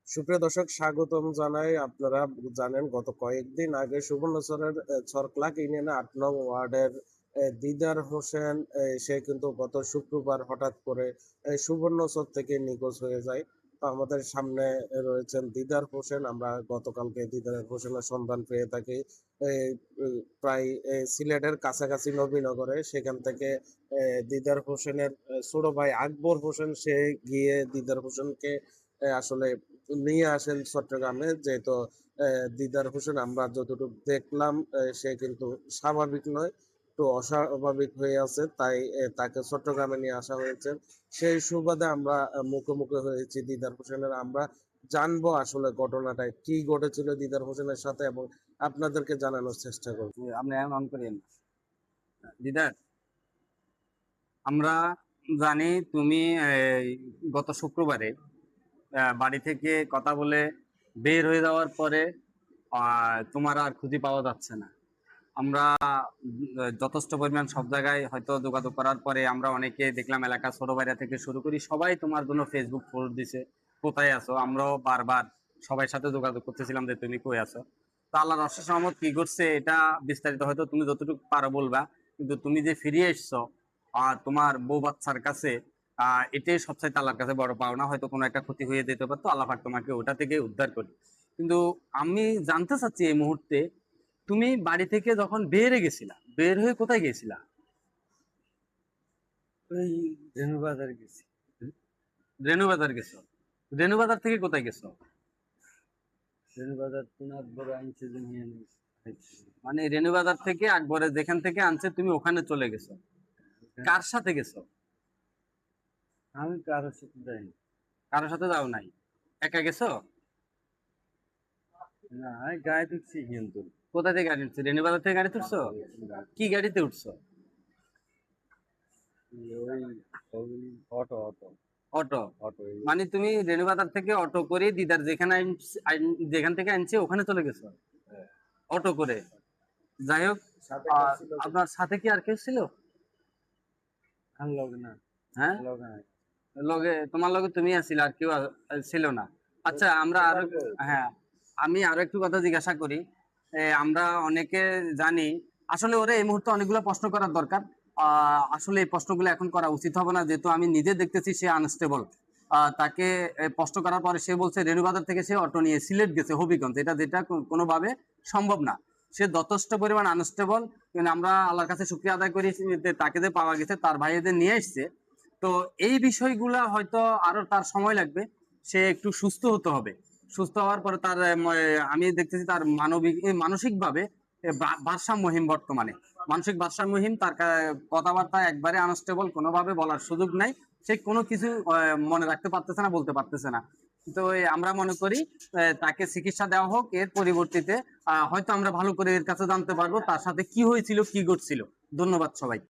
সুপ্রিয় দর্শক, স্বাগতম জানাই। আপনারা জানেন গত কয়েকদিন আগে সুবর্ণচরের ছরক্লাক ইউনিয়নে ৮ নং ওয়ার্ডের দিদার হোসেন, সে কিন্তু গত শুক্রবার হঠাৎ করে সুবর্ণচর থেকে নিখোঁজ হয়ে যায়। তো আমাদের সামনে রয়েছেন দিদার হোসেন। আমরা গতকালকে দিদার হোসেনের সন্ধান পেয়ে থাকি এই, প্রায় সিলেটের কাছাকাছি নবীনগরে। সেখান থেকে দিদার হোসেনের ছোট ভাই আকবর হোসেন সে গিয়ে দিদার হোসেনকে আসলে নিয়ে আসেন চট্টগ্রামে। যেহেতু দিদার হোসেন আমরা যতটুকু দেখলাম, সে কিন্তু স্বাভাবিক নয়, একটু অস্বাভাবিক হয়ে আছে, তাই তাকে চট্টগ্রামে নিয়ে আসা হয়েছে। সেই সুবাদে আমরা মুখোমুখি হয়েছি দিদার হোসেনের। আমরা জানবো আসলে ঘটনাটা কি ঘটেছিল দিদার হোসেনের সাথে এবং আপনাদেরকে জানানোর চেষ্টা করব। আপনি অন করেন দিদার। আমরা জানি তুমি গত শুক্রবারে বাড়ি থেকে কথা বলে বের হয়ে যাওয়ার পরে তোমার আর খুঁজে পাওয়া যাচ্ছে না। আমরা যথেষ্ট পরিমাণ সব জায়গায় হয়তো যোগাযোগ করার পরে আমরা অনেকে দেখলাম, এলাকা ছোট বাইরা থেকে শুরু করি সবাই তোমার জন্য ফেসবুক পোস্ট দিছে, কোথায় আছো। আমরাও বারবার সবার সাথে যোগাযোগ করতেছিলাম যে তুমি কই আছো। তো আল্লাহর অশেষ রহমত কি করছে এটা বিস্তারিত হয়তো তুমি যতটুকু পারো বলবা, কিন্তু তুমি যে ফিরে এসছো তোমার বউ বাচ্চার কাছে, এটাই সবচাইতে আল্লাহর কাছে বড় পাওনা। হয়তো কোনো একটা ক্ষতি হয়ে যেতে পারতো, আল্লাহ পাক তোমাকে ওটা থেকে উদ্ধার করি। কিন্তু আমি জানতে চাচ্ছি এই মুহূর্তে, তুমি বাড়ি থেকে যখন গেছিলা, বের হয়ে কোথায় গেছিলা? ওই রেণুবাজার গেছি। রেণুবাজার গেছো? রেণুবাজার থেকে কোথায় গেছো? রেণুবাজার তোমার বড় আনছে যে নিয়ে নিয়েছি। মানে রেণুবাজার থেকে আকবরের যেখান থেকে আনছে তুমি ওখানে চলে গেছো? কার সাথে গেছো? আমি কারোর সাথে যাইনি। কারোর সাথে যাও নাই, একা গেছো? না, আমি গায়ে ঢুকছি কিন্তু কোথা থেকে গাড়ি উঠছো? রেণুবাজার থেকে গাড়ি উঠছো? কি গাড়িতে উঠছো? ওই অটো অটো অটো? অটো মানে তুমি রেণুবাজার থেকে অটো করে দিদার যেখানে যেখান থেকে আনছে ওখানে চলে গেছো অটো করে? যাই হোক, আপনার সাথে কি আর কেউ ছিল? লগে না, হ্যাঁ, লগে না। লগে তোমার লগে তুমি আছিলে, আর কেউ ছিল না? আচ্ছা, আমরা আরো, হ্যাঁ, আমি আরো একটু কথা জিজ্ঞাসা করি। আমরা অনেকে জানি, আসলে ওরে এই মুহূর্তে অনেকগুলো প্রশ্ন করার দরকার। আসলে এই প্রশ্নগুলো এখন করা উচিত হবে না, যেহেতু আমি নিজে দেখতেছি সে আনস্টেবল। তাকে প্রশ্ন করার পরে সে বলছে রেণুবাজার থেকে সে অটো নিয়ে সিলেট গেছে, হবিগঞ্জ, যেটা কোনোভাবে সম্ভব না। সে যথেষ্ট পরিমাণ আনস্টেবল। কিন্তু আমরা আল্লাহর কাছে শুকরিয়া আদায় করি যে তাকে যে পাওয়া গেছে, তার ভাইদের নিয়ে এসছে। তো এই বিষয়গুলা হয়তো আরো তার সময় লাগবে, সে একটু সুস্থ হতে হবে। সুস্থ হওয়ার পরে তার আমি দেখতেছি তার মানসিকভাবে ভারসাম্যহীন। বর্তমানে মানসিক ভারসাম্যহীন, তার কথাবার্তা একবারে আনস্টেবল, কোনোভাবে বলার সুযোগ নাই। সে কোনো কিছু মনে রাখতে পারতেছে না, বলতে পারতেছে না। তো আমরা মনে করি তাকে চিকিৎসা দেওয়া হোক। এর পরিবর্তিতে হয়তো আমরা ভালো করে এর কাছে জানতে পারবো তার সাথে কি হয়েছিল, কি ঘটছিল। ধন্যবাদ সবাই।